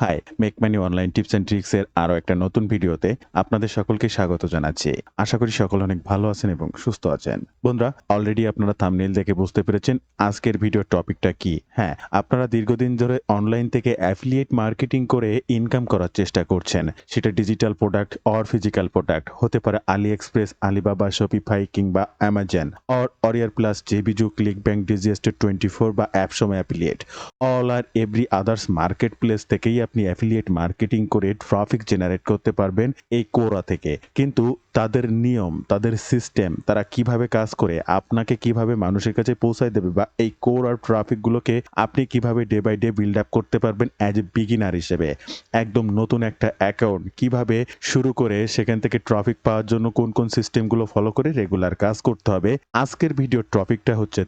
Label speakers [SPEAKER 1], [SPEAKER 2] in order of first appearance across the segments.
[SPEAKER 1] High, make money online tips and tricks এর আরো একটা নতুন ভিডিওতে আপনাদের সকলকে স্বাগত জানাচ্ছি। আশা করি সকল অনেক ভালো আছেন এবং সুস্থ আছেন। বন্ধুরা, অলরেডি আপনারা থাম্বনেইল দেখে বুঝতে পেরেছেন আজকের ভিডিওর টপিকটা কি। হ্যাঁ, আপনারা দীর্ঘদিন ধরে অনলাইন থেকে অ্যাফিলিয়েট মার্কেটিং করে ইনকাম করার চেষ্টা করছেন। সেটা digital product or physical product হতে পারে, আলি এক্সপ্রেস, আলিবাবা, শপিফাই কিংবা অ্যামাজন অর অরিয়ার প্লাস, জেবিজু, ক্লিক ব্যাংক, ডিজিএস্টের 24 বা অ্যাপসময় অ্যাফিলিয়েট। অল আর এভরি আদার্স মার্কেট প্লেস থেকেই আপনি অ্যাফিলিয়েট মার্কেটিং করে ট্রাফিক জেনারেট করতে পারবেন এই কোরা থেকে। কিন্তু তাদের নিয়ম, তাদের সিস্টেম, তারা কিভাবে কাজ করে, আপনাকে কিভাবে মানুষের কাছে পৌঁছায় দেবে, বা এই কোরার ট্রাফিকগুলোকে আপনি কিভাবে day by day build up করতে পারবেন অ্যাজ এ বিগিনার হিসেবে। একদম নতুন একটা অ্যাকাউন্ট কিভাবে শুরু করে সেখান থেকে ট্রাফিক পাওয়ার জন্য কোন কোন সিস্টেমগুলো ফলো করে রেগুলার কাজ করতে হবে, আজকের ভিডিওর টপিকটা হচ্ছে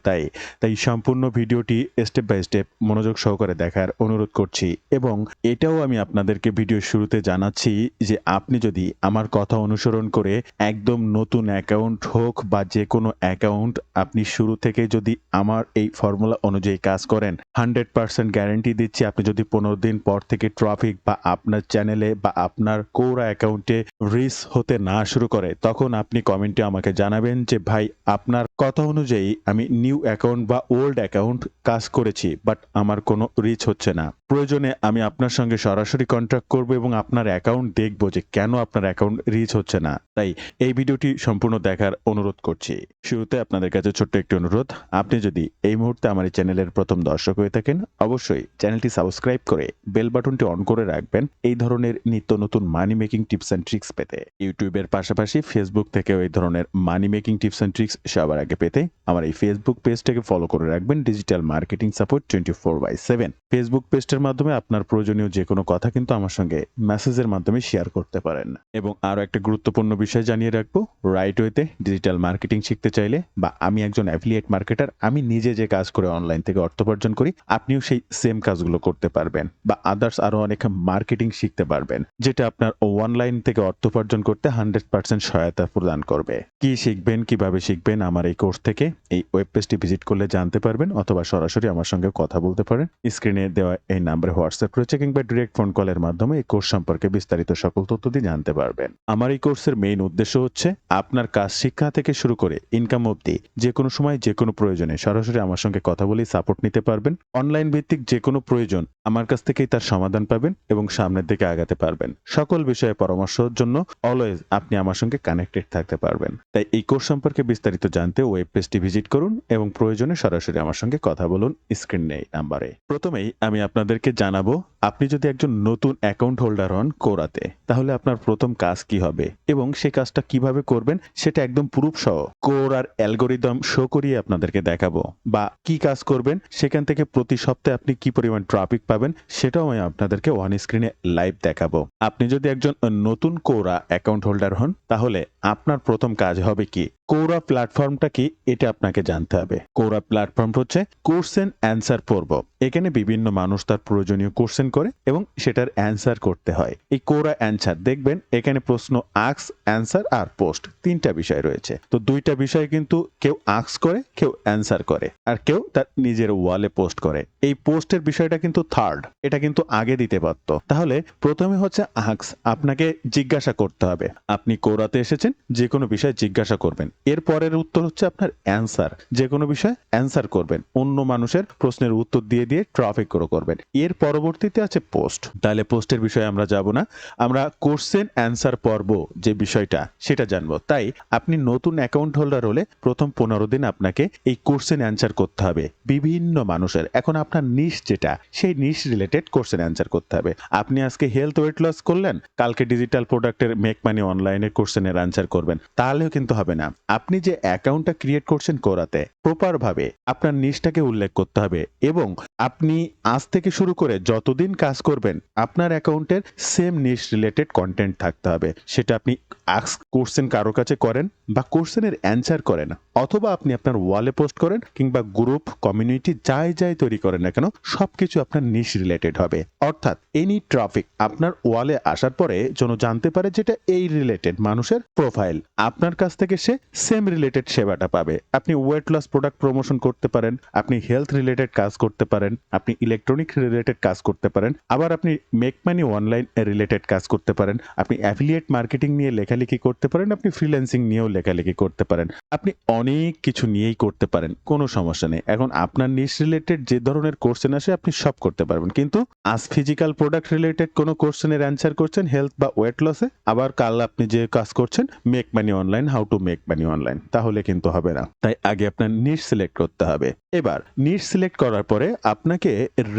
[SPEAKER 1] তাই সম্পূর্ণ ভিডিওটি স্টেপ বাই স্টেপ মনোযোগ সহকারে দেখার অনুরোধ করছি। এবং এটাও আমি আপনাদেরকে ভিডিওর শুরুতে জানাচ্ছি যে আপনি যদি আমার কথা অনুসরণ করে একদম নতুন অ্যাকাউন্ট হোক বা যে কোনো অ্যাকাউন্ট, আপনি শুরু থেকে যদি আমার এই ফর্মুলা অনুযায়ী কাজ করেন, 100% গ্যারান্টি দিচ্ছি আপনি যদি 15 দিন পর থেকে ট্রাফিক বা আপনার চ্যানেলে বা আপনার কোরা অ্যাকাউন্টে রিচ হতে না শুরু করে, তখন আপনি কমেন্টে আমাকে জানাবেন যে ভাই, আপনার কথা অনুযায়ী আমি নিউ অ্যাকাউন্ট বা ওল্ড অ্যাকাউন্ট কাজ করেছি, বাট আমার কোনো রিচ হচ্ছে না। প্রয়োজনে আমি আপনার সঙ্গে সরাসরি কন্ট্যাক্ট করব এবং আপনার অ্যাকাউন্ট দেখব যে কেন আপনার অ্যাকাউন্ট রিচ হচ্ছে না। তাই এই ভিডিওটি সম্পূর্ণ দেখার অনুরোধ করছি। শুরুতে আপনাদের কাছে ছোট্ট একটি অনুরোধ, আপনি যদি এই মুহূর্তে আমার এই চ্যানেলের প্রথম দর্শক হয়ে থাকেন, অবশ্যই চ্যানেলটি সাবস্ক্রাইব করে বেল বাটনটি অন করে রাখবেন এই ধরনের নিত্য নতুন মানি মেকিং টিপস অ্যান্ড ট্রিক্স পেতে। ইউটিউবের পাশাপাশি ফেসবুক থেকেও এই ধরনের মানি মেকিং টিপস অ্যান্ড ট্রিক্স সবার আগে পেতে আমার এই ফেসবুক পেজটাকে ফলো করে রাখবেন, ডিজিটাল মার্কেটিং সাপোর্ট 24/7। ফেসবুক পেজটার মাধ্যমে আপনার প্রয়োজনীয় যে কোনো কথা কিন্তু আমার সঙ্গে মেসেজের মাধ্যমে শেয়ার করতে পারেন। এবং আরো একটা গুরুত্বপূর্ণ বিষয় জানিয়ে রাখবো, রাইট ওয়েতে ডিজিটাল মার্কেটিং শিখতে চাইলে, বা আমি একজন অ্যাফিলিয়েট মার্কেটার, আমি নিজে যে কাজ করে অনলাইন থেকে অর্থ উপার্জন করি, আপনিও সেই সেম কাজগুলো করতে পারবেন, বা আদার্স আরো অনেক মার্কেটিং শিখতে পারবেন, যেটা আপনার অনলাইন থেকে অর্থ উপার্জন করতে 100% সহায়তা প্রদান করবে। কি শিখবেন, কিভাবে শিখবেন আমার এই কোর্স থেকে, এই ওয়েব পেজটি ভিজিট করলে জানতে পারবেন, অথবা সরাসরি আমার সঙ্গে কথা বলতে পারেন। স্ক্রিনে দেওয়া এই নাম্বারে হোয়াটসঅ্যাপ রয়েছে, কিংবা ডিরেক্ট ফোন কলের মাধ্যমে এই কোর্স সম্পর্কে বিস্তারিত সকল তথ্য দিয়ে জানতে পারবেন। আমার এই কোর্সের মেইন উদ্দেশ্য হচ্ছে আপনার কাজ শিক্ষা থেকে শুরু করে ইনকাম অবধি যে কোনো সময় যে কোনো প্রয়োজনে সরাসরি আমার সঙ্গে কথা বলেই সাপোর্ট নিতে পারবেন। অনলাইন ভিত্তিক যে কোনো প্রয়োজন আমার কাছ থেকেই তার সমাধান পাবেন এবং সামনের দিকে আগাতে পারবেন। সকল বিষয়ে পরামর্শের জন্য অলওয়েজ আপনি আমার সঙ্গে কানেক্টেড থাকতে পারবেন। তাই এই কোর্স সম্পর্কে বিস্তারিত জানতে ওয়েব পেজটি ভিজিট করুন এবং প্রয়োজনে সরাসরি আমার সঙ্গে কথা বলুন স্ক্রিনে এই নাম্বারে। প্রথমেই আমি আপনাদেরকে জানাবো, আপনি যদি একজন নতুন অ্যাকাউন্ট হোল্ডার হন কোরাতে, তাহলে আপনার প্রথম কাজ কি হবে এবং সেই কাজটা কিভাবে করবেন সেটা একদম প্রুফ সহ কোরার অ্যালগোরিদম শো করিয়ে আপনাদেরকে দেখাবো। বা কি কাজ করবেন, সেখান থেকে প্রতি সপ্তাহে আপনি কি পরিমাণ ট্রাফিক পাবেন সেটাও আমি আপনাদেরকে অন স্ক্রিনে লাইভ দেখাবো। আপনি যদি একজন নতুন কোরা অ্যাকাউন্ট হোল্ডার হন, তাহলে আপনার প্রথম কাজ হবে কি, কোরা প্ল্যাটফর্মটা কি এটা আপনাকে জানতে হবে। কোরা প্ল্যাটফর্ম হচ্ছে কোশ্চেন অ্যান্সার পর্ব। এখানে বিভিন্ন মানুষ তার প্রয়োজনীয় কোশ্চেন করে এবং সেটার অ্যান্সার করতে হয়। এই কোরা অ্যান্সার দেখবেন এখানে প্রশ্ন, আক্স, অ্যান্সার আর পোস্ট, তিনটা বিষয় রয়েছে। তো দুইটা বিষয় কিন্তু কেউ আক্স করে, কেউ অ্যান্সার করে, আর কেউ তার নিজের ওয়ালে পোস্ট করে। এই পোস্টের বিষয়টা কিন্তু থার্ড, এটা কিন্তু আগে দিতে পারত। তাহলে প্রথমে হচ্ছে আক্স, আপনাকে জিজ্ঞাসা করতে হবে। আপনি কোরাতে এসেছেন, যে কোনো বিষয় জিজ্ঞাসা করবেন। এর পরের উত্তর হচ্ছে আপনার অ্যান্সার, যে কোনো বিষয় অ্যান্সার করবেন, অন্য মানুষের প্রশ্নের উত্তর দিয়ে দিয়ে ট্রাফিক গ্রো করবেন। এর পরবর্তীতে আছে পোস্ট। তাহলে পোস্টের বিষয়ে আমরা যাব না, আমরা কোশ্চেন অ্যান্সার পর্ব যে বিষয়টা সেটা জানবো। তাই আপনি নতুন অ্যাকাউন্ট হোল্ডার হলে প্রথম 15 দিন আপনাকে এই কোশ্চেন অ্যান্সার করতে হবে বিভিন্ন মানুষের। এখন আপনার নিশ যেটা, সেই নিশ রিলেটেড কোশ্চেন অ্যান্সার করতে হবে। আপনি আজকে হেলথ ওয়েট লস করলেন, কালকে ডিজিটাল প্রোডাক্টের মেক মানি অনলাইনের কোশ্চেনের অ্যান্সার করবেন, তাহলেও কিন্তু হবে না। আপনি যে অ্যাকাউন্টটা ক্রিয়েট করছেন কোরাতে, প্রপার ভাবে আপনার নিশটাকে উল্লেখ করতে হবে এবং আপনি আজ থেকে শুরু করে যতদিন কাজ করবেন আপনার অ্যাকাউন্টের সেম নিশ রিলেটেড কন্টেন্ট থাকতে হবে। সেটা আপনি আস্ক কোশ্চেন কারো কাছে করেন বা কোশ্চেনের অ্যান্সার করেন, অথবা আপনি আপনার ওয়ালে পোস্ট করেন কিংবা গ্রুপ কমিউনিটি যাই তৈরি করেন না কেন সবকিছু আপনার নিশ রিলেটেড হবে। অর্থাৎ এনি ট্রাফিক আপনার ওয়ালে আসার পরে যেন জানতে পারে যেটা এই রিলেটেড মানুষের প্রোফাইল, আপনার কাছ থেকে সে সেম রিলেটেড সেবাটা পাবে। আপনি ওয়েট লস প্রোডাক্ট প্রমোশন করতে পারেন, আপনি হেলথ রিলেটেড কাজ করতে পারেন, আপনি ইলেকট্রনিক রিলেটেড কাজ করতে পারেন, আবার আপনি মেক মানি অনলাইন রিলেটেড কাজ করতে পারেন, আপনি অ্যাফিলিয়েট মার্কেটিং নিয়ে লেখালেখি করতে পারেন, আপনি ফ্রিল্যান্সিং নিয়েও লেখালেখি করতে পারেন, আপনি অনেক কিছু নিয়েই করতে পারেন, কোনো সমস্যা নেই। এখন আপনার নিশ রিলেটেড যে ধরনের কোশ্চেন আসে আপনি সব করতে পারবেন, কিন্তু আজ ফিজিক্যাল প্রোডাক্ট রিলেটেড কোনো কোশ্চেনের অ্যান্সার করছেন হেলথ বা ওয়েট লসে, আবার কাল আপনি যে কাজ করছেন make money online, how to make money online, তাহলে কিন্তু হবে না। তাই আগে আপনার নিশ সিলেক্ট করতে হবে। এবার নিশ সিলেক্ট করার পরে আপনাকে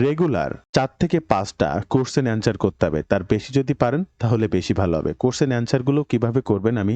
[SPEAKER 1] রেগুলার 4 থেকে 5টা কোশ্চেন অ্যান্সার করতে হবে। তার বেশি যদি পারেন তাহলে বেশি ভালো হবে। কোশ্চেন অ্যান্সারগুলো কিভাবে করবেন আমি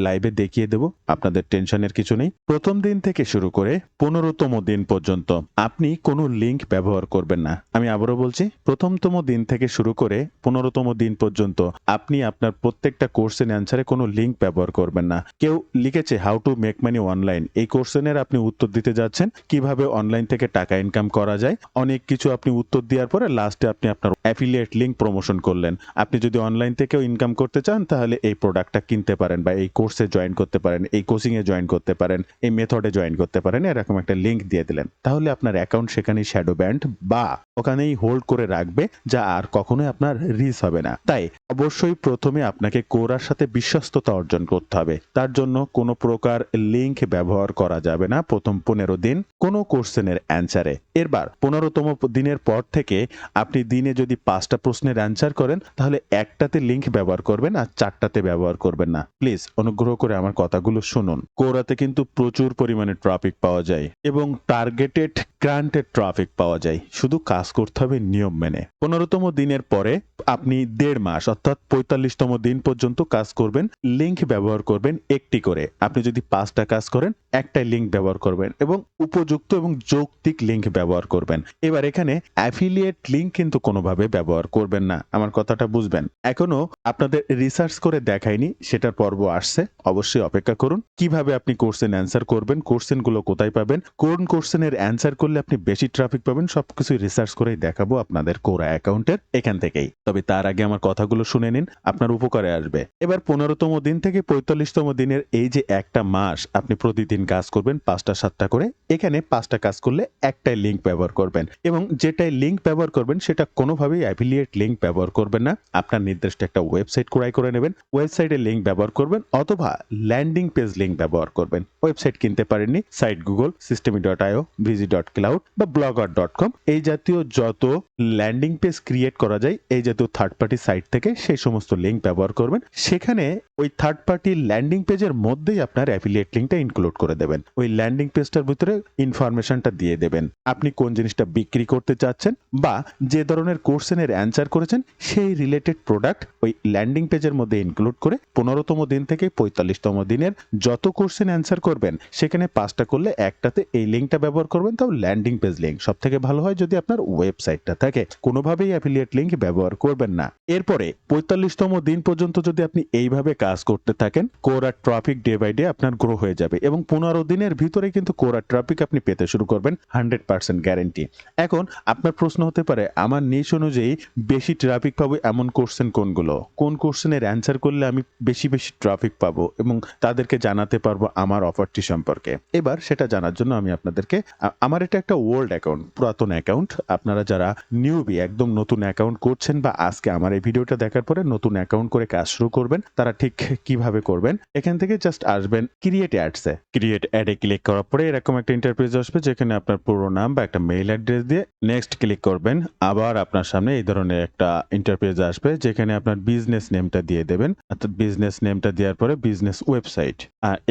[SPEAKER 1] লাইভে দেখিয়ে দেব, আপনাদের টেনশনের কিছু নেই। প্রথম দিন থেকে শুরু করে 15তম দিন পর্যন্ত আপনি কোনো লিঙ্ক ব্যবহার করবেন না। আমি আবারও বলছি, প্রথমতম দিন থেকে শুরু করে 15তম দিন পর্যন্ত আপনি আপনার প্রত্যেকটা কোশ্চেন অ্যান্সারে কোনো লিঙ্ক ব্যবহার করবেন না। কেউ লিখেছে how to make money online, এই কোশ্চেনের আপনি উত্তর দিতে যাচ্ছেন কিভাবে অনলাইন থেকে টাকা ইনকাম করা যায়, অনেক কিছু আপনি উত্তর দেওয়ার পরে লাস্টে আপনি আপনার অ্যাফিলিয়েট লিঙ্ক প্রমোশন করলেন। আপনি যদি অনলাইন থেকেও ইনকাম করতে চান তাহলে এই প্রোডাক্টটা কিনতে পারেন বা এই কোর্সে জয়েন করতে পারেন, এই কোচিং এ জয়েন করতে পারেন, এই মেথডে জয়েন করতে পারেন, এরকম একটা লিঙ্ক দিয়ে দিলেন। তাহলে আপনার অ্যাকাউন্ট সেখানেই শ্যাডো ব্যান্ড বা ওখানেই হোল্ড করে রাখবে, যা আর কখনোই আপনার রিস হবে না। তাই অবশ্যই প্রথমে আপনাকে কোরার সাথে বিশ্বস্ততা অর্জন করতে হবে। তার জন্য কোনো প্রকার লিঙ্ক ব্যবহার করা যাবে না প্রথম 15 দিন কোনো কোশ্চেনের অ্যান্সারে। এরবার 15তম দিনের পর থেকে আপনি দিনে যদি 5টা প্রশ্নের অ্যান্সার করেন তাহলে একটাতে লিঙ্ক ব্যবহার করবেন আর 4টাতে ব্যবহার করবেন না। প্লিজ অনুগ্রহ করে আমার কথাগুলো শুনুন। কোরাতে কিন্তু প্রচুর পরিমাণে ট্রাফিক পাওয়া যায় এবং টার্গেটেড গ্রান্টেড ট্রাফিক পাওয়া যায়, শুধু কাজ করতে হবে নিয়ম মেনে। 15তম দিনের পরে আপনি 1.5 মাস অর্থাৎ 45তম দিন পর্যন্ত কাজ করবেন, লিঙ্ক ব্যবহার করবেন একটি করে। আপনি যদি 5টা কাজ করেন একটাই লিঙ্ক ব্যবহার করবেন এবং উপযুক্ত এবং যৌক্তিক লিঙ্ক ব্যবহার করবেন। এবার এখানে অ্যাফিলিয়েট লিঙ্ক কিন্তু কোনোভাবে ব্যবহার করবেন না, আমার কথাটা বুঝবেন। এখনো আপনাদের রিসার্চ করে দেখাইনি, সেটার পর্ব আসছে, অবশ্যই অপেক্ষা করুন। কিভাবে আপনি কোশ্চেন অ্যান্সার করবেন, কোশ্চেনগুলো কোথায় পাবেন, কোন কোশ্চেনের অ্যান্সার করলে আপনি বেশি ট্রাফিক পাবেন, সবকিছু রিসার্চ করেই দেখাবো আপনাদের কোরা অ্যাকাউন্টের এখান থেকেই। তবে তার আগে আমার কথাগুলো শুনে নিন, আপনার উপকারে আসবে। এবার 15তম দিন থেকে 45তম দিনের এই যে একটা মাস আপনি প্রতিদিন কাজ করবেন 5টা 7টা করে, এখানে 5টা কাজ করলে একটাই লিঙ্ক ব্যবহার করবেন এবং যেটাই লিঙ্ক ব্যবহার করবেন সেটা কোনোভাবেই অ্যাফিলিয়েট লিঙ্ক ব্যবহার করবেন না। আপনার নির্দিষ্ট একটা ওয়েবসাইট ক্রয় করে নেবেন, ওয়েবসাইটের লিঙ্ক ব্যবহার করবেন অথবা ল্যান্ডিং পেজ লিঙ্ক ব্যবহার করবেন। ওয়েবসাইট কিনতে পারেননি, সাইট গুগল, systemy.io, vizi.cloud বা blogger.com, এই জাতীয় যত ল্যান্ডিং পেজ ক্রিয়েট করা যায় এই জাতীয় থার্ড পার্টি সাইট থেকে সেই সমস্ত লিঙ্ক ব্যবহার করবেন। সেখানে ওই থার্ড পার্টি ল্যান্ডিং পেজের মধ্যেই আপনার অ্যাফিলিয়েট লিঙ্কটা ইনক্লুড করে দেবেন। ওই ল্যান্ডিং পেজটার ভিতরে ইনফরমেশনটা দিয়ে দেবেন আপনি কোন জিনিসটা বিক্রি করতে চাচ্ছেন বা যে ধরনের কোশ্চেনের অ্যান্সার করেছেন সেই রিলেটেড প্রোডাক্ট ওই ল্যান্ডিং পেজের মধ্যে ইনক্লুড করে 15তম দিন থেকে 45তম দিনের যত কোশ্চেন অ্যান্সার করবেন সেখানে 5টা করলে একটাতে এই লিঙ্কটা ব্যবহার করবেন, তাও ল্যান্ডিং পেজ লিঙ্ক। সব থেকে ভালো হয় যদি আপনার ওয়েবসাইটটা থাকে, কোনোভাবেই অ্যাফিলিয়েট লিঙ্ক ব্যবহার করবেন না। এরপরে 45তম দিন পর্যন্ত যদি আপনি এইভাবে কাজ করতে থাকেন, কোরা ট্রাফিক ডে বাই ডে আপনার গ্রো হয়ে যাবে এবং 15 দিনের ভিতরে কিন্তু কোরা ট্রাফিক আপনি পেতে শুরু করবেন, 100% গ্যারেন্টি। এখন আপনার প্রশ্ন হতে পারে আমার নিশ অনুযায়ী বেশি ট্রাফিক পাবো এমন কোশ্চেন কোনগুলো, কোন কোশ্চেনের অ্যান্সার করলে আমি বেশি ট্রাফিক পাবো এবং তাদেরকে জানাতে পারবো আমার অফারটি সম্পর্কে। এবার সেটা জানার জন্য আমি আপনাদেরকে, আমার এটা একটা ওল্ড অ্যাকাউন্ট, পুরাতন অ্যাকাউন্ট। আপনারা যারা নিউবি একদম নতুন অ্যাকাউন্ট করছেন বা আজকে আমার এই ভিডিওটা দেখার পরে নতুন অ্যাকাউন্ট করে কাজ শুরু করবেন, তারা ঠিক কিভাবে করবেন, এখান থেকে জাস্ট আসবেন ক্রিয়েট অ্যাডসে। ক্রিয়েট অ্যাডে ক্লিক করার পরে এরকম একটা ইন্টারফেস আসবে যেখানে আপনার পুরো নাম বা একটা মেইল অ্যাড্রেস দিয়ে নেক্সট ক্লিক করবেন। আবার আপনার সামনে এই ধরনের একটা ইন্টারফেস আসবে যেখানে আপনার বিজনেস নেমটা দিয়ে দেবেন, অর্থাৎ বিজনেস নেমটা দেওয়ার পরে বিজনেস ওয়েবসাইট,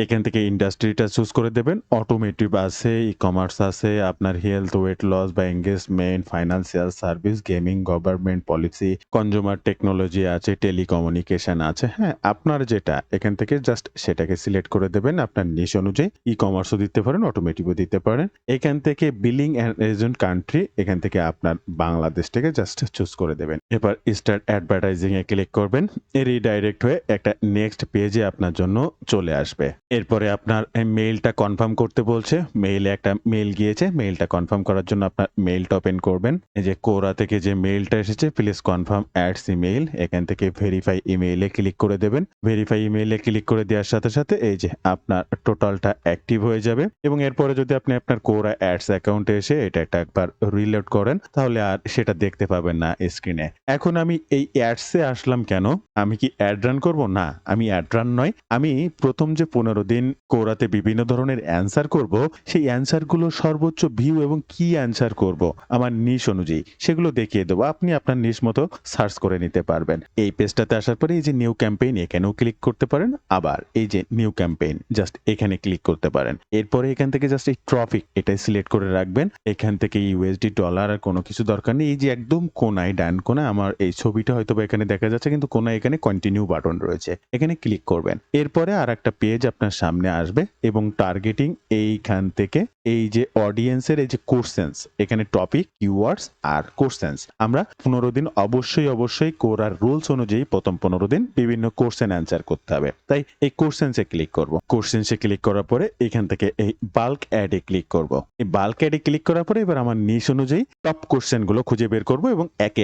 [SPEAKER 1] এখান থেকে ইন্ডাস্ট্রিটা চুজ করে দেবেন। অটোমেটিভ আছে, ই কমার্স আছে, আপনার হেলথ, ওয়েট লস বা engagement, financial service, gaming, government policy, consumer technology, technology আছে, টেলিকমিউনিকেশন আছে, হ্যাঁ, আপনার যেটা এখান থেকে জাস্ট সেটাকে সিলেক্ট করে দেবেন। আপনার নিশ অনুযায়ী ই-কমার্সও দিতে পারেন, অটোমেটিভও দিতে পারেন। এখান থেকে বিলিং অ্যান্ড এজেন্ট কান্ট্রি এখান থেকে আপনার বাংলাদেশটাকে জাস্ট চুজ করে দেবেন। এবার স্টার্ট অ্যাডভার্টাইজিং এ ক্লিক করবেন। রিডাইরেক্ট হয়ে একটা নেক্সট পেজে আপনার জন্য চলে আসবে। এরপরে আপনার মেইলটা কনফার্ম করতে বলছে। মেইলে একটা মেইল গিয়েছে। মেইলটা কনফার্ম করার জন্য আপনার মেইলটা ওপেন করবেন। এই যে কোরা থেকে যে মেইলটা এসেছে, প্লিজ কনফার্ম অ্যাডস ইমেইল, এখান থেকে ভেরিফাই ইমেইলে ক্লিক করে দেবেন। ভেরিফাই ইমেইলে ক্লিক করে দেওয়ার সাথে সাথে এই যে আপনার টোটালটা অ্যাক্টিভ হয়ে যাবে এবং এরপরে যদি আপনি আপনার কোরা অ্যাডস অ্যাকাউন্টে এসে এটা একবার রিলোড করেন তাহলে আর সেটা দেখতে পাবেন না স্ক্রিনে। এখন আমি এই অ্যাডসে আসলাম কেন? আমি কি অ্যাড রান করব? না, আমি অ্যাড রান নয়। আমি প্রথম যে 15 দিন কোরাতে বিভিন্ন ধরনের অ্যান্সার করব, সেই অ্যান্সারগুলো সর্বোচ্চ ভিউ এবং কি অ্যান্সার করব আমার নিশ অনুযায়ী সেগুলো দেখিয়ে দেবো। আপনি আপনার নিশ মতো সার্চ করে নিতে পারবেন। এই পেজটাতে আসার পরে এই যে নিউ ক্যাম্পেইন এখানেও ক্লিক করতে পারেন, আবার এই যে নিউ ক্যাম্পেইন জাস্ট এখানে ক্লিক করতে পারেন। এরপরে এখান থেকে জাস্ট এই ট্রফিক এটাই সিলেক্ট করে রাখবেন। এখান থেকে ইউএসডি, ডলার আর কোনো কিছু দরকার নেই। এই যে একদম কোনায় ডান কোনায় আমার এই ছবিটা হয়তো এখানে দেখা যাচ্ছে, কিন্তু কোনায় এখানে কন্টিনিউ বাটন রয়েছে, এখানে ক্লিক করবেন। এরপরে আর একটা পেজ আপনার সামনে আসবে এবং টার্গেটিং এইখান থেকে এই যে অডিয়েন্সের এই যে কোশ্চেন্স, এখানে টপিক, কিওয়ার্ডস আর কোশ্চেন্স। আমরা 15 দিন অবশ্যই কোরার রুলস অনুযায়ী প্রথম 15 দিন বিভিন্ন কোশ্চেন অ্যান্সার করতে হবে। তাই এই কোশ্চেন্সে ক্লিক করব। কোশ্চেন্সে ক্লিক করার পরে এখান থেকে এই বাল্ক অ্যাডে ক্লিক করব। এই বাল্ক অ্যাডে ক্লিক করার পরে এবার আমার নিশ অনুযায়ী টপ কোশ্চেনগুলো খুঁজে বের করব এবং একে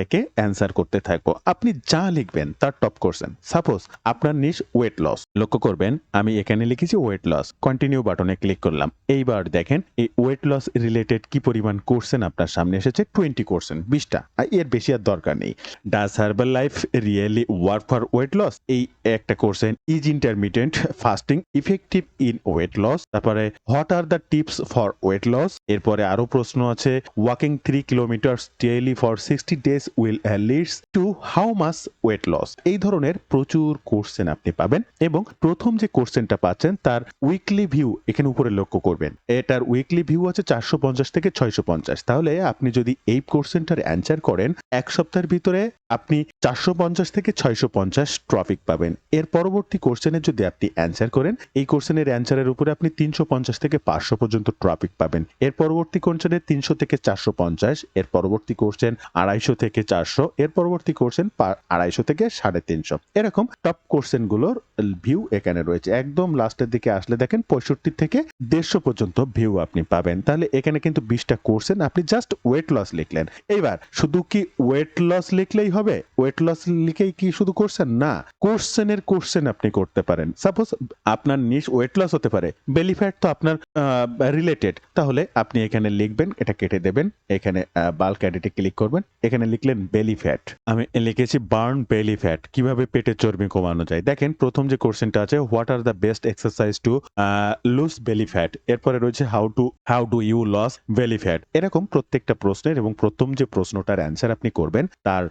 [SPEAKER 1] একে অ্যান্সার করতে থাকবো। আপনি যা লিখবেন তার টপ কোশ্চেন। সাপোজ আপনার নিশ ওয়েট লস, লক্ষ্য করবেন আমি এখানে লিখেছি ওয়েট লস, কন্টিনিউ বাটনে ক্লিক করলাম। এইবার দেখেন এই ওয়েট লস রিলেটেড কি পরিমাণ কোশ্চেন আপনার সামনে এসেছে, 20 কোশ্চেন, 20টা, এর বেশি আর দরকার নেই। Does Herbalife really work for weight loss, এই একটা question. Is intermittent fasting effective in weight loss, তারপরে what are the tips for weight loss. এরপরে আরো প্রশ্ন আছে, walking 3 kilometre daily for 60 days will leads to how much weight loss. এই ধরনের প্রচুর কোশ্চেন আপনি পাবেন এবং প্রথম যে কোশ্চেনটা পাচ্ছেন তার উইকলি ভিউ এখানে উপরে লক্ষ্য করবেন। এটার উইকলি ভিউ আছে 450 থেকে 650। তাহলে আপনি যদি এই কোশ্চেনটার অ্যান্সার করেন এক সপ্তাহের ভিতরে আপনি 450 থেকে 650 ট্রফিক পাবেন। এর পরবর্তী কোশ্চেনে যদি আপনি অ্যান্সার করেন, এই কোশ্চেনের অ্যান্সারের উপরে আপনি 350 থেকে 500 পর্যন্ত ট্রফিক পাবেন। এর পরবর্তী কোশ্চেনে 300 থেকে 450, এর পরবর্তী কোশ্চেন 250 থেকে 400, এর পরবর্তী কোশ্চেন 250 থেকে 350। এরকম টপ কোশ্চেনগুলোর ভিউ এখানে রয়েছে। একদম লাস্টের দিকে আসলে দেখেন 65 থেকে 150 পর্যন্ত ভিউ আপনি পাবেন। তাহলে এখানে কিন্তু 20টা কোশ্চেন, আপনি জাস্ট ওয়েট লস লিখলেন। এইবার শুধু কি ওয়েট লস লিখলেই হবে? ওয়েট লস লিখেই কি শুধু কোশ্চেন? না, কোশ্চেনের কোশ্চেন আপনি করতে পারেন। সাপোজ আপনার নিশ ওয়েট লস হতে পারে, বেলি ফ্যাট তো আপনার রিলেটেড, তাহলে আপনি এখানে লিখবেন, এটা কেটে দেবেন, এখানে বাল্ক এডিটে ক্লিক করবেন, এখানে লিখলেন বেলি ফ্যাট। আমি লিখেছি বার্ন বেলি ফ্যাট, কিভাবে পেটের চর্বি কমানো যায়। দেখেন প্রথম যে কোশ্চেনটা আছে, what are the best exercise to lose belly fat, এরপরে রয়েছে how do you loss belly fat. এরকম প্রত্যেকটা প্রশ্নের এবং প্রথম যে প্রশ্নটার অ্যান্সার আপনি করবেন তার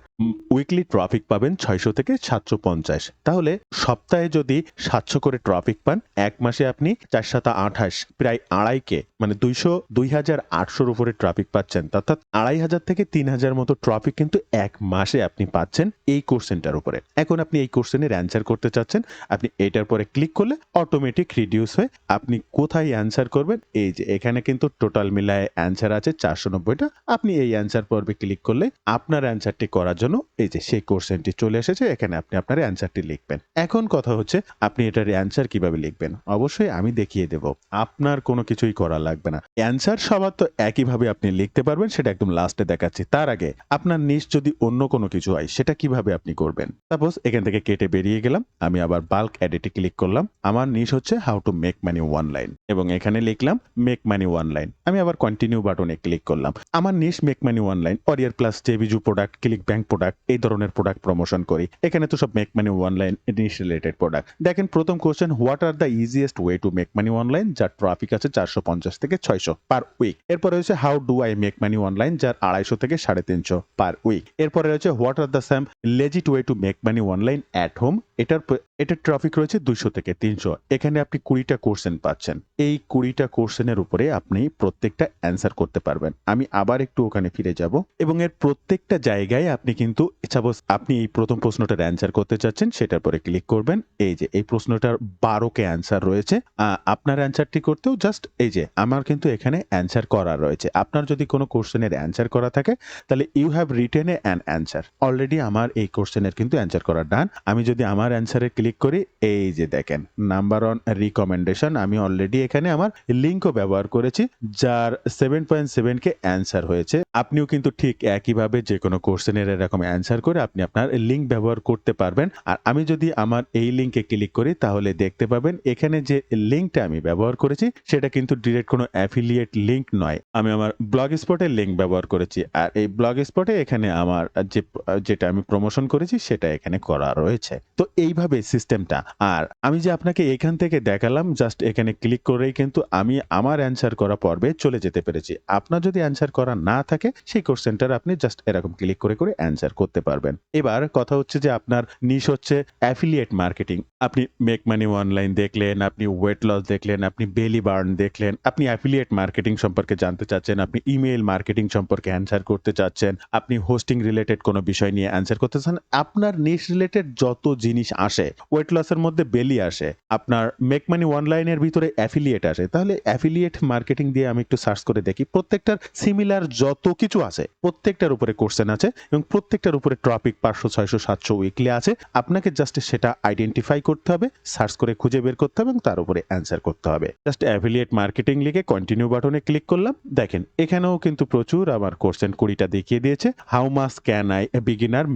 [SPEAKER 1] উইকলি ট্রাফিক পাবেন 600 থেকে 750। তাহলে সপ্তাহে যদি 700 করে ট্রাফিক পান, এক মাসে আপনি 4 7 28 প্রায় 2.5K মানে 2800 উপরে ট্রাফিক পাচ্ছেন। অর্থাৎ 2500 থেকে 3000 মতো ট্রাফিক কিন্তু এক মাসে আপনি পাচ্ছেন এই কোশ্চেনটার উপরে। এখন আপনি এই কোশ্চেনের অ্যান্সার করতে চাচ্ছেন, আপনি এটার পরে ক্লিক করলে অটোমেটিক রিডিউস হয়ে আপনি কোথায় অ্যান্সার করবেন, এই যে এখানে কিন্তু টোটাল মিলায় অ্যান্সার আছে 490টা। আপনি এই অ্যান্সার পর্বে ক্লিক করলে আপনার অ্যান্সারটি করার জন্য এই যে সেই কোশ্চেনটি চলে এসেছে, এখানে আপনি আপনার অ্যান্সারটি লিখবেন। এখন কথা হচ্ছে আপনি এটার অ্যান্সার কিভাবে লিখবেন। অবশ্যই আমি দেখিয়ে দেব, আপনার কোনো কিছুই করা লাগবে না। অ্যান্সার সবার তো একইভাবে আপনি লিখতে পারবেন, সেটা একদম লাস্টে দেখাচ্ছি। তার আগে আপনার নিশ যদি অন্য কোনো কিছু হয় সেটা কিভাবে আপনি করবেন। সাপোজ এখান থেকে কেটে বেরিয়ে গেলাম, আমি আবার বাল্ক এডিটে ক্লিক করলাম। আমার নিশ হচ্ছে how to make money online এবং এখানে লিখলাম মেক মানি অনলাইন। আমি আবার কন্টিনিউ বাটনে ক্লিক করলাম। আমার niche make money online, Warrior Plus, জেবিজু প্রোডাক্ট, ক্লিক ব্যাংক প্রোডাক্ট, এই ধরনের প্রোডাক্ট প্রমোশন করি। এখানে তো সব make money online niche related product. দেখেন প্রথম question, what are the easiest way to make money online, যার ট্রাফিক আছে 450 থেকে 600 পার উইক। এরপরে রয়েছে how do I make money online, যার 250 থেকে 350 পার উইক। এরপরে রয়েছে what are the some legit way to make money online at home, এটার ট্রাফিক রয়েছে 200 থেকে 300। এখানে আপনি 20টা কোশ্চেন পাচ্ছেন। এই 20টা কোশ্চেনের উপরে আপনি প্রত্যেকটা অ্যান্সার করতে পারবেন। আমি আবার একটু ওখানে ফিরে যাব এবং এর প্রত্যেকটা জায়গায় আপনি কিন্তু সাপোজ আপনি এই প্রথম প্রশ্নটার অ্যান্সার করতে চাচ্ছেন, সেটার পরে ক্লিক করবেন। এই যে এই প্রশ্নটার 12কে অ্যান্সার রয়েছে। আপনার অ্যান্সারটি করতেও জাস্ট এই যে আমার কিন্তু এখানে অ্যান্সার করা রয়েছে। আপনার যদি কোনো কোশ্চেনের অ্যান্সার করা থাকে তাহলে you have written a an answer. Already আমার এই কোশ্চেনের কিন্তু অ্যান্সার করা ডান। আমি যদি আমার অ্যান্সারে ক্লিক করি, এই যে দেখেন নাম্বার অন রিকমেন্ডেশন, আমি অলরেডি এখানে আমার লিঙ্কও ব্যবহার করেছি, যার 7.7 কে অ্যান্সার হয়েছে। আপনিও কিন্তু ঠিক একইভাবে যে কোনো কোশ্চেনের এরকম অ্যান্সার করে আপনি আপনার লিঙ্ক ব্যবহার করতে পারবেন। আর আমি যদি আমার এই লিঙ্কে ক্লিক করি তাহলে দেখতে পাবেন এখানে যে লিঙ্কটা আমি ব্যবহার করেছি সেটা কিন্তু ডিরেক্ট কোনো অ্যাফিলিয়েট লিঙ্ক নয়। আমি আমার ব্লগ স্পটের লিঙ্ক ব্যবহার করেছি। আর এই ব্লগ স্পটে এখানে আমার যেটা আমি প্রমোশন করেছি সেটা এখানে করা রয়েছে। তো এইভাবে সিস্টেমটা। আর আমি যে আপনাকে এখান থেকে দেখালাম, জাস্ট এখানে ক্লিক করেই কিন্তু আমি আমার অ্যান্সার করা পর্বে চলে যেতে পেরেছি। আপনার যদি অ্যান্সার করা না থাকে সেই কোশ্চেনটার আপনি জাস্ট এরকম ক্লিক করে করে অ্যান্সার করতে পারবেন। এবার কথা হচ্ছে যে আপনার নিশ হচ্ছে অ্যাফিলিয়েট মার্কেটিং। আপনি মেক মানি অনলাইন দেখলেন, আপনি ওয়েট লস দেখলেন, আপনি বেলি বার্ন দেখলেন, আপনি অ্যাফিলিয়েট মার্কেটিং সম্পর্কে জানতে চাচ্ছেন, আপনি ইমেইল মার্কেটিং সম্পর্কে অ্যান্সার করতে চাচ্ছেন, আপনি হোস্টিং রিলেটেড কোনো বিষয় নিয়ে অ্যান্সার করতে চান, আপনার নিশ রিলেটেড যত জিনিস আসে, ওয়েট লসের মধ্যে বেলি আসে, আপনার মেক মানি অনলাইনের ভিতরে অ্যাফিলিয়েট আসে, তাহলে অ্যাফিলিয়েট মার্কেটিং দিয়ে আমি একটু সার্চ করে দেখি প্রত্যেকটার সিমিলার যত কিছু আছে প্রত্যেকটার উপরে কোশ্চেন আছে এবং প্রত্যেকটার উপরে টপিক 500 600 700 উইকলি আছে। আপনাকে জাস্ট সেটা আইডেন্টিফাই করতে হবে, সার্চ করে খুঁজে বের করতে হবে এবং তার উপরে অ্যান্সার করতে হবে। জাস্ট অ্যাফিলিয়েট মার্কেটিং লিখে কন্টিনিউ বাটনে ক্লিক করলাম। দেখেন এখানেও কিন্তু প্রচুর আমার কোশ্চেন 20টা দেখিয়ে দিয়েছে। How much can I beginner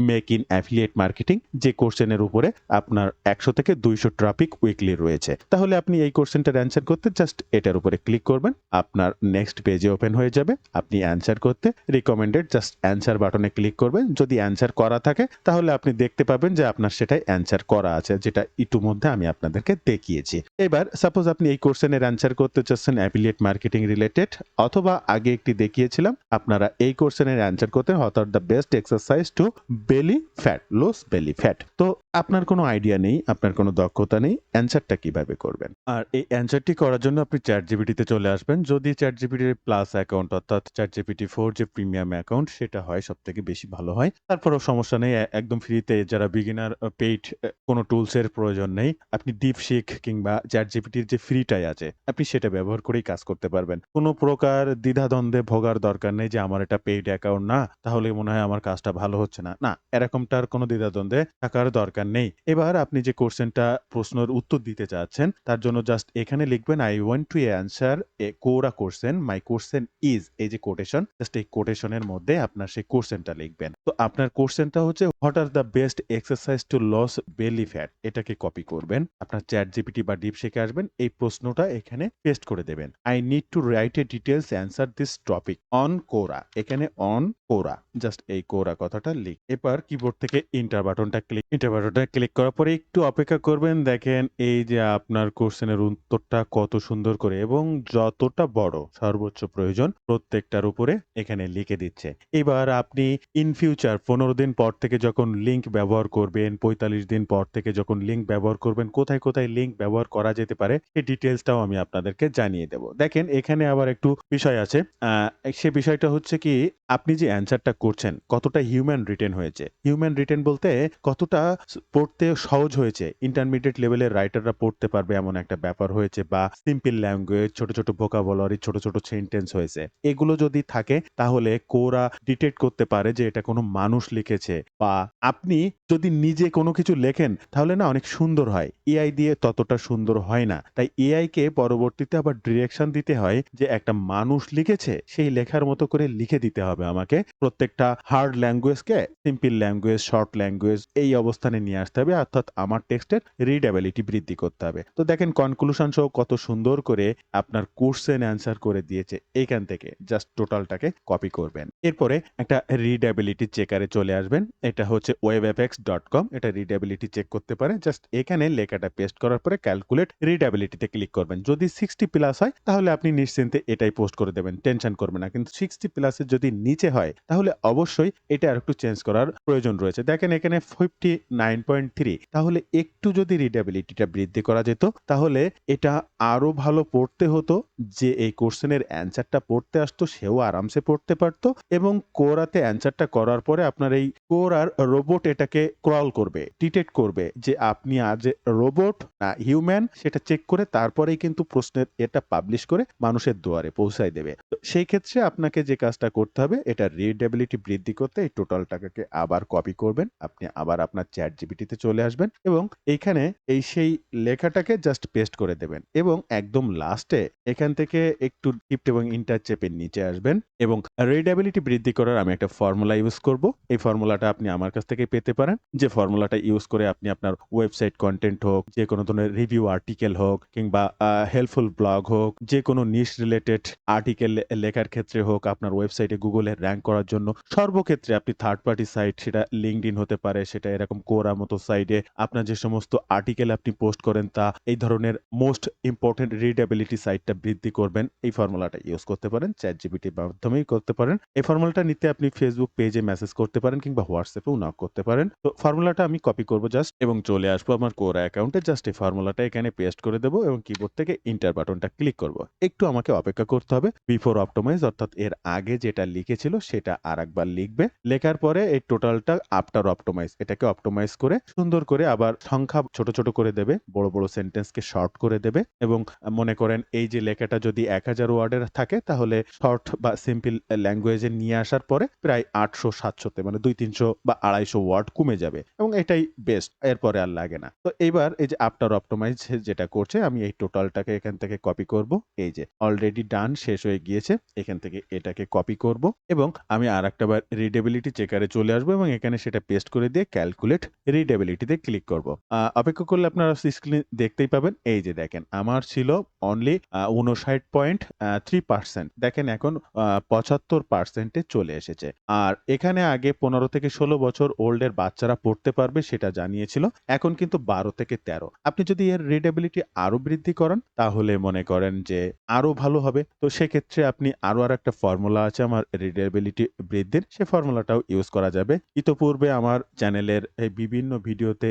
[SPEAKER 1] make in affiliate marketing, যে কোশ্চেনের উপরে আপনার 100 থেকে 200 ট্রাফিক উইকলি রয়েছে। তাহলে আপনি এই কোশ্চেনটার অ্যান্সার করতে জাস্ট এটার উপরে ক্লিক করবেন, আপনার নেক্সট পেজে ওপেন হয়ে যাবে। আপনি অ্যান্সার করতে রিকমেন্ডেড জাস্ট অ্যান্সার বাটনে ক্লিক করবেন। যদি অ্যান্সার করা থাকে তাহলে আপনি দেখতে পাবেন যে আপনার সেটাই অ্যান্সার করা আছে, যেটা ইতিমধ্যে আমি আপনাদেরকে দেখিয়েছি। এবার সাপোজ আপনি এই কোশ্চেনের অ্যান্সার করতে চাচ্ছেন অ্যাফিলিয়েট মার্কেটিং রিলেটেড, অথবা আগে একটি দেখিয়েছিলাম আপনারা এই কোশ্চেনের অ্যান্সার করতে what are the best exercise to belly fat loss belly fat. তো আপনার কোনো আইডিয়া নেই, আপনার কোনো দক্ষতা নেই, অ্যান্সারটা কিভাবে করবেন। আর এই অ্যান্সারটি করার জন্য আপনি চ্যাটজিপিটিতে চলে আসবেন। যদি চ্যাটজিপিটির প্লাস অ্যাকাউন্ট অর্থাৎ চ্যাটজিপিটি 4 যে প্রিমিয়াম অ্যাকাউন্ট সেটা হয় সবথেকে বেশি ভালো হয়। তারপরেও সমস্যা নেই, একদম ফ্রিতে, যারা বিগিনার পেইড কোনো টুলস এর প্রয়োজন নেই। আপনি ডিপশিক কিংবা চ্যাটজিপিটির যে ফ্রিটাই আছে আপনি সেটা ব্যবহার করেই কাজ করতে পারবেন। কোনো প্রকার দ্বিধাদ্বন্দ্বে ভোগার দরকার নেই যে আমার এটা পেইড অ্যাকাউন্ট না, তাহলে মনে হয় আমার কাজটা ভালো হচ্ছে না। না, এরকমটার কোনো দ্বিধাদ্বন্দ্বে থাকার দরকার নেই। এবার আপনি যে প্রশ্নের উত্তর দিতে চাচ্ছেন তার জন্য জাস্ট এখানে লিখবেন আই ওয়ান্ট টু অ্যান্সার এ কোরা কোশ্চেন, মাই কোশ্চেন ইজ, এই যে কোটেশন, জাস্ট এই কোটেশনের মধ্যে আপনার সেই কোশ্চেনটা লিখবেন। তো আপনার কোশ্চেনটা হচ্ছে what are the best exercise to loss belly fat. এটাকে কপি করবেন, আপনার চ্যাট জিপিটি বা ডিপশিকে আসবেন, এই প্রশ্নটা এখানে পেস্ট করে দেবেন। I need to write a details answer this topic on কোরা, এখানে অন কোরা, জাস্ট এই কোরা কথাটা লিখ। এবার কিবোর্ড থেকে ইন্টার বাটনটা ক্লিক করার পরে একটু অপেক্ষা করবেন। দেখেন এই যে আপনার কোশ্চেনের উত্তরটা কত সুন্দর করে এবং যতটা বড় সর্বোচ্চ প্রয়োজন প্রত্যেকটার উপরে এখানে লিখে দিচ্ছে। এবার আপনি ইন ফিউচার 15 দিন পর থেকে যখন লিঙ্ক ব্যবহার করবেন, 45 দিন পর থেকে যখন লিঙ্ক ব্যবহার করবেন, কোথায় কোথায় লিঙ্ক ব্যবহার করা যেতে পারে এই ডিটেলসটাও আমি আপনাদেরকে জানিয়ে দেব। দেখেন এখানে আবার একটু বিষয় আছে, সে বিষয়টা হচ্ছে কি আপনি যে অ্যান্সারটা করছেন কতটা হিউম্যান রিটেন হয়েছে। হিউম্যান রিটেন বলতে কতটা পড়তে সহজ হয়েছে, ইন্টারমিডিয়েট লেভেলের রাইটাররা পড়তে পারবে এমন একটা ব্যাপার হয়েছে, বা সিম্পল ল্যাঙ্গুয়েজ, ছোট ছোট ভোকাবুলারি, ছোট ছোট সেন্টেন্স হয়েছে, এগুলো যদি থাকে তাহলে কোরা ডিটেক্ট করতে পারে যে এটা কোনো মানুষ লিখেছে। বা আপনি যদি নিজে কোনো কিছু লেখেন তাহলে না অনেক সুন্দর হয়, এআই দিয়ে ততটা সুন্দর হয় না। তাই এআই কে পরবর্তীতে আবার ডিরেকশন দিতে হয় যে একটা মানুষ লিখেছে সেই লেখার মতো করে লিখে দিতে হবে আমাকে। প্রত্যেকটা হার্ড ল্যাঙ্গুয়েজকে সিম্পল ল্যাঙ্গুয়েজ, শর্ট ল্যাঙ্গুয়েজ এই অবস্থানে নিয়ে নিয়ে আসতে হবে, অর্থাৎ আমার টেক্সটের রিডেবিলিটি বৃদ্ধি করতে হবে। তো দেখেন কনক্লুশন সহ কত সুন্দর করে আপনার কোশ্চেন অ্যান্সার করে দিয়েছে। এইখান থেকে জাস্ট টোটালটাকে কপি করবেন। এরপরে একটা রিডেবিলিটি চেকারে চলে আসবেন। এটা হচ্ছে webfx.com, এটা রিডেবিলিটি চেক করতে পারে। জাস্ট এখানে লেখাটা পেস্ট করার পরে ক্যালকুলেট রিডেবিলিটিতে ক্লিক করবেন। যদি 60 প্লাস হয় তাহলে আপনি নিশ্চিন্তে এটাই পোস্ট করে দেবেন, টেনশন করবেন না। কিন্তু 60 প্লাসের যদি নিচে হয় তাহলে অবশ্যই এটা আরেকটু চেঞ্জ করার প্রয়োজন রয়েছে। দেখেন এখানে 59.3, তাহলে একটু যদি রিডেবিলিটিটা বৃদ্ধি করা যেত তাহলে এটা আরো ভালো পড়তে হতো। যে এই কোশ্চেনের অ্যান্সারটা পড়তে আসতো সেও আরামসে পড়তে পারতো, এবং কোরাতে অ্যান্সারটা করার পরে আপনার এই কোরার রোবট এটাকে ক্রল করবে, ডিটেক্ট করবে যে আপনি আজ রোবট না হিউম্যান, সেটা চেক করে তারপরেই কিন্তু প্রশ্নের এটা পাবলিশ করে মানুষের দুয়ারে পৌঁছায় দেবে। তো সেই ক্ষেত্রে আপনাকে যে কাজটা করতে হবে, এটা রিডেবিলিটি বৃদ্ধি করতে এই টোটাল টাকাকে আবার কপি করবেন। আপনি আবার আপনার চ্যাট জিপিটিতে চলে আসবেন এবং এইখানে সেই লেখাটাকে জাস্ট পেস্ট করে দেবেন, এবং একদম লাস্টে এখান থেকে একটু শিফট এবং ইন্টার চেপে নিচে আসবেন এবং রিডেবিলিটি বৃদ্ধি করার আমি একটা ফর্মুলা ইউজ করব। এই ফর্মুলাটা আপনি আমার কাছ থেকে পেতে পারেন, যে ফর্মুলাটা ইউজ করে আপনি আপনার ওয়েবসাইট কন্টেন্ট হোক, যে কোনো ধরনের রিভিউ আর্টিকেল হোক, কিংবা হেল্পফুল ব্লগ হোক, যে কোনো নিশ রিলেটেড আর্টিকেল লেখার ক্ষেত্রে হোক, আপনার ওয়েবসাইটে গুগলে র্যাঙ্ক করার জন্য সর্বক্ষেত্রে আপনি থার্ড পার্টি সাইট, সেটা লিঙ্কডইন হতে পারে, সেটা এরকম কোরা মতো সাইটে আপনার যে সমস্ত আর্টিকেল আপনি পোস্ট করেন তা এই ধরনের মোস্ট ইম্পর্টেন্ট রিডেবিলিটি সাইটটা বৃদ্ধি করবেন। এই ফর্মুলাটা ইউজ করতে পারেন, চ্যাট জিপিটির মাধ্যমেই করতে পারেন। এই ফর্মুলাটা নিতে আপনি ফেসবুক পেজে মেসেজ করতে পারেন কিংবা হোয়াটসঅ্যাপেও নক করতে পারেন। তো ফর্মুলাটা আমি কপি করব জাস্ট, এবং চলে আসবো আমার কোরা অ্যাকাউন্টে। জাস্ট এই ফর্মুলাটা এখানে পেস্ট করে দেবো এবং কিবোর্ড থেকে ইন্টার বাটনটা ক্লিক করব। একটু আমাকে অপেক্ষা করতে হবে। বিফোর অপটিমাইজ, অর্থাৎ এর আগে যেটা লিখেছিল সেটা আরেকবার লিখবে। লেখার পরে এই টোটালটা আফটার অপটিমাইজ, এটাকে অপটিমাইজ করে সুন্দর করে আবার সংখ্যা ছোট ছোট করে দেবে, বড় বড় সেন্টেন্সকে শর্ট করে দেবে, এবং মনে করেন এই যে লেখাটা যদি 1000 ওয়ার্ডের থাকে তাহলে শর্ট বা সিম্পল ল্যাঙ্গুয়েজে নিয়ে আসার পরে প্রায় 800-700তে, মানে 200-300 বা 250 ওয়ার্ড কমে যাবে, এবং এটাই বেস্ট, এরপরে আর লাগে না। তো এইবার এই যে আফটার অপটিমাইজ যেটা করছে, আমি এই টোটালটাকে এখান থেকে কপি করব। এই যে অলরেডি ডান, শেষ হয়ে গিয়েছে। এখান থেকে এটাকে কপি করব এবং আমি আরেকটা বার রিডেবিলিটি চেকারে চলে আসবো এবং এখানে সেটা পেস্ট করে দিয়ে ক্যালকুলেট রিডেবিলিটিতে ক্লিক করব। অপেক্ষা করলে আপনারা স্ক্রিনে দেখতেই পাবেন। এই যে দেখেন আমার ছিল অনলি 59.3%, দেখেন এখন 75% চলে এসেছে। আর এখানে আগে 15 থেকে 16 বছর ওল্ডের বাচ্চারা পড়তে পারবে সেটা জানিয়েছিল, এখন কিন্তু 12 থেকে 13। আপনি যদি এর রিডেবিলিটি আরো বৃদ্ধি করান তাহলে মনে করেন যে আরো ভালো হবে। তো সেক্ষেত্রে আপনি আরো একটা ফর্মুলা আছে আমার রিডেবিলিটি বৃদ্ধির, সে ফর্মুলাটাও ইউজ করা যাবে। ইতোপূর্বে আমার চ্যানেলের এই বিভিন্ন ভিডিওতে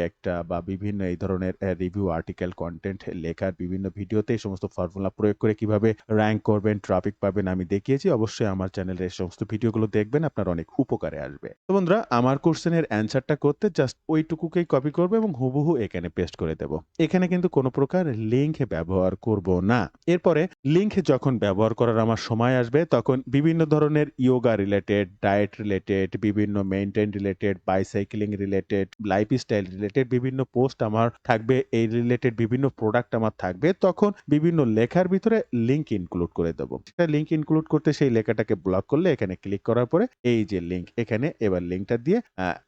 [SPEAKER 1] একটা বা বিভিন্ন এই ধরনের রিভিউ আর্টিকেল কন্টেন্ট লেখার বিভিন্ন ভিডিওতে এই সমস্ত ফর্মুলা প্রয়োগ করে কিভাবে র্যাঙ্ক করবেন, ট্রাফিক পাবেন আমি দেখিয়েছি। অবশ্যই আমার চ্যানেলের এই সমস্ত ভিডিওগুলো দেখবেন, আপনার অনেক উপকারে আসবে। তো বন্ধুরা, আমার কোশ্চেনের অ্যান্সারটা করতে জাস্ট ওইটুকুকেই কপি করবো এবং হুবহু এখানে পেস্ট করে দেব। এখানে কিন্তু কোনো প্রকার লিঙ্ক ব্যবহার করব না। এরপরে লিঙ্ক যখন ব্যবহার করার আমার সময় আসবে তখন বিভিন্ন ধরনের ইয়োগা রিলেটেড, ডায়েট রিলেটেড, বিভিন্ন maintain related, bicycling related, lifestyle related বিভিন্ন পোস্ট আমার থাকবে, এই রিলেটেড বিভিন্ন প্রোডাক্ট আমার থাকবে। তখন বিভিন্ন লেখার ভিতরে লিঙ্ক ইনক্লুড করে দেবো। সেটা লিঙ্ক ইনক্লুড করতে সেই লেখাটাকে ব্লক করলে এখানে ক্লিক করার পরে এই যে লিঙ্ক, এখানে এবার লিঙ্কটা দিয়ে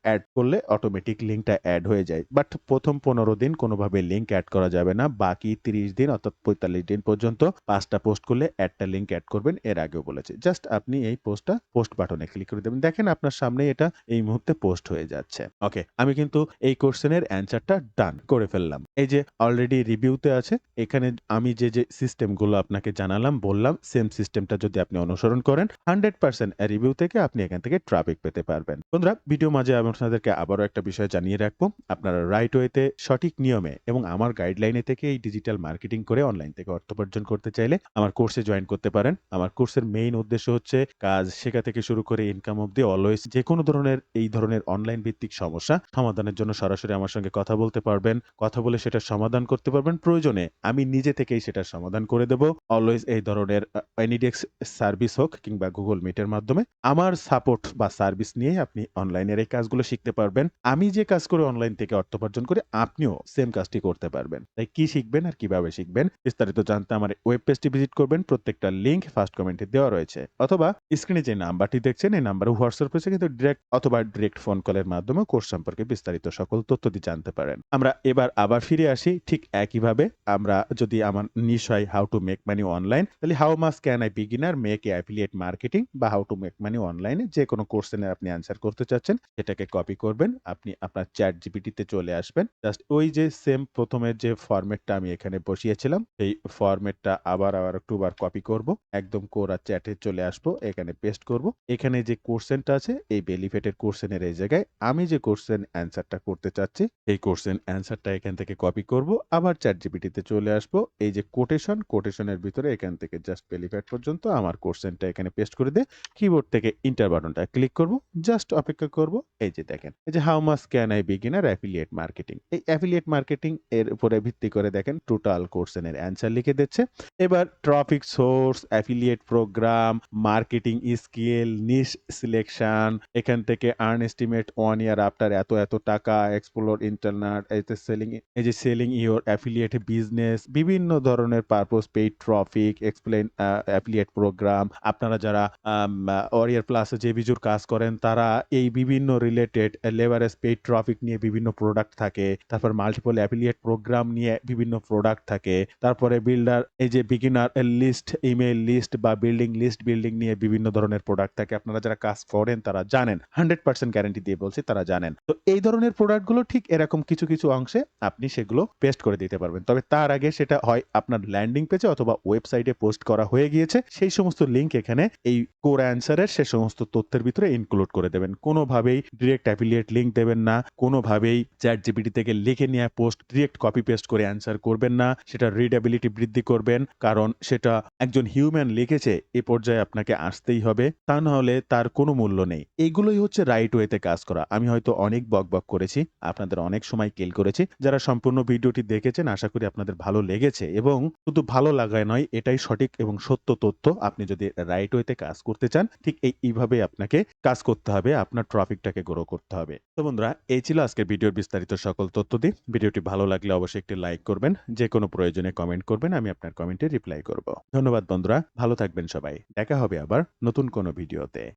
[SPEAKER 1] অ্যাড করলে অটোমেটিক লিঙ্কটা অ্যাড হয়ে যায়। বাট প্রথম 15 দিন কোনোভাবে লিঙ্ক অ্যাড করা যাবে না। বাকি 30 দিন অর্থাৎ 45 দিন পর্যন্ত 5টা পোস্ট করলে একটা লিঙ্ক অ্যাড করবেন, এর আগেও বলেছে। জাস্ট আপনি এই পোস্টটা পোস্ট বাটনে ক্লিক করে দেবেন। দেখেন আপনার সামনে এটা এই মুহূর্তে পোস্ট হয়ে যাচ্ছে। ওকে, আমি কিন্তু এই কোশ্চেনের অ্যান্সারটা ডান করে ফেললাম। এই যে অলরেডি রিভিউতে আছে, এখানে আমি যে সিস্টেমগুলো আপনাকে জানালাম, বললাম, সেম সিস্টেমটা যদি আপনি অনুসরণ করেন 100% রিভিউ থেকে আপনি এখান থেকে ট্রাফিক পেতে পারবেন। বন্ধুরা, ভিডিও মাঝে আমি আপনাদেরকে আবারও একটা বিষয় জানিয়ে রাখবো, আপনারা রাইট ওয়েতে সঠিক নিয়মে এবং আমার গাইডলাইনে থেকে এই ডিজিটাল মার্কেটিং করে অনলাইন থেকে অর্থ উপার্জন করতে চাইলে আমার কোর্সে জয়েন করতে পারেন। আমার কোর্সের মেইন উদ্দেশ্য হচ্ছে কাজ শেখা থেকে শুরু করে ইনকাম অবধি অলওয়েজ যে কোনো ধরনের এই ধরনের অনলাইন ভিত্তিক সমস্যা সমাধানের জন্য সরাসরি আমার সঙ্গে কথা বলতে পারবেন, কথা বলে সেটা সমাধান করতে পারবেন। প্রয়োজনে আমি নিজে থেকেই সেটার সমাধান করে দেব। অলওয়েজ এই ধরনের এনিডেক্স সার্ভিস হোক কিংবা গুগল মিটের মাধ্যমে আমার সাপোর্ট বা সার্ভিস নিয়ে আপনি অনলাইনের এই কাজগুলো শিখতে পারবেন। আমি যে কাজ করে অনলাইন থেকে অর্থ উপার্জন করে আপনিও সেম কাজটি করতে পারবেন। তাই কি শিখবেন আর কিভাবে শিখবেন বিস্তারিত জানতে আমার ওয়েব পেজটি ভিজিট করবেন। প্রত্যেকটা লিংক ফার্স্ট কমেন্টে দেওয়া রয়েছে, অথবা স্ক্রিনে যে নাম্বারটি দেখছেন এই নাম্বারে হোয়াটসঅ্যাপ রয়েছে, কিন্তু ডিরেক্ট অথবা ডিরেক্ট ফোন কলের মাধ্যমে কোর্স কোর্স সম্পর্কে বিস্তারিত সকল তথ্য দিয়ে জানতে পারেন। আমরা এবার আবার ফিরে আসি ঠিক একইভাবে। আমরা যদি আমার নিশ হয় how to make money online, তাহলে how much can I beginner make a affiliate marketing বা হাউ টু মেক মানি অনলাইনে যে কোনো কোশ্চেনের আপনি অ্যান্সার করতে চাচ্ছেন সেটাকে কপি করবেন। আপনি আপনার চ্যাট জিপিটিতে চলে আসবেন। জাস্ট ওই যে সেম প্রথমের যে ফরম্যাটটা আমি এখানে বসিয়েছিলাম সেই ফরম্যাটটা আবার একটুবার কপি করব। একদম কোরা চ্যাটে চলে আসবো, এখানে পেস্ট করব। এখানে যে কোশ্চেনটা আছে এই বেলিফেটের কোশ্চেনের এই জায়গায় আমি যে কোশ্চেন অ্যান্সারটা করতে চাচ্ছি এই কোশ্চেন অ্যান্সারটা এখান থেকে কপি করব। আবার চ্যাট জিপিটিতে চলে আসবো। এই যে কোটেশনের ভিতরে এখান থেকে জাস্ট বেলিফেট পর্যন্ত আমার কোশ্চেনটা এখানে পেস্ট করে দিয়ে কিবোর্ড থেকে ইন্টার বাটনটা ক্লিক করব। জাস্ট অপেক্ষা করব। এই যে দেখেন, এই যে how much can I beginner affiliate marketing, এই অ্যাফিলিয়েট মার্কেটিং এর উপরে ভিত্তি করে দেখেন টোটাল কোশ্চেনের অ্যান্সার লিখে দিচ্ছে। এবার traffic source, affiliate program, marketing skill, niche selection, এখান থেকে আর্ন এস্টিমেট 1 ইয়ার আফটার এত টাকা, এক্সপ্লোর ইন্টারনেট, এই যে সেলিং ইওর অ্যাফিলিয়েট বিজনেস, বিভিন্ন ধরনের purpose, paid traffic, explain affiliate programme. আপনারা যারা ওয়ারিয়ার প্লাসে যে বিজুর কাজ করেন তারা এই বিভিন্ন রিলেটেড লেভারেজ পেইড ট্রাফিক নিয়ে বিভিন্ন প্রোডাক্ট থাকে, তারপর মাল্টিপল অ্যাফিলিয়েট প্রোগ্রাম নিয়ে বিভিন্ন প্রোডাক্ট থাকে, তারপরে বিল্ডার এই যে বিগিনার লিস্ট, ইমেইল লিস্ট বা বিল্ডিং নিয়ে বিভিন্ন ধরনের প্রোডাক্ট থাকে। আপনারা যারা কাজ করেন তারা জানেন, 100% গ্যারান্টি দিয়ে বলছি তারা জানেন। তো এই ধরনের প্রোডাক্টগুলো ঠিক এরকম কিছু অংশে আপনি সেগুলো পেস্ট করে দিতে পারবেন। তবে তার আগে সেটা হয় আপনার ল্যান্ডিং পেজে অথবা ওয়েবসাইটে পোস্ট করা হয়ে গিয়েছে। সেই সমস্ত লিঙ্ক এখানে এই কোর অ্যান্সারের সে সমস্ত তথ্যের ভিতরে ইনক্লুড করে দেবেন। কোনোভাবেই ডিরেক্ট অ্যাফিলিয়েট লিঙ্ক দেবেন না, কোনোভাবেই চ্যাট জিপিটি থেকে লিখে নিয়ে পোস্ট ডিরেক্ট কপি পেস্ট করে অ্যান্সার করবেন না। সেটা রিডেবিলিটি বৃদ্ধি করবেন, কারণ সেটা একজন হিউম্যান লিখেছে, এ পর্যায়ে আপনাকে আসতেই হবে, তা না হলে তার কোনো মূল্য নেই। এইগুলোই হচ্ছে রাইট ওয়েতে কাজ করা। আমি হয়তো অনেক বকবক করেছি, আপনাদের অনেক সময় কিল করেছি। যারা সম্পূর্ণ ভিডিওটি দেখেছেন আশা করি আপনাদের ভালো লেগেছে, এবং শুধু ভালো লাগায় নয়, এটাই সঠিক এবং সত্য তথ্য। আপনি যদি রাইট ওয়েতে কাজ করতে চান ঠিক এইভাবে আপনাকে কাজ করতে হবে, আপনার ট্রাফিকটাকে গ্রো করতে হবে। তো বন্ধুরা, এই ছিল আজকের ভিডিওর বিস্তারিত সকল তথ্য দিয়ে। ভিডিওটি ভালো লাগলে অবশ্যই একটি লাইক করবেন, যে কোনো প্রয়োজনে কমেন্ট করবেন, আমি আপনার কমেন্টে রিপ্লাই করব। ধন্যবাদ বন্ধুরা, ভালো থাকবেন সবাই। দেখা হবে আবার নতুন কোনো ভিডিওতে।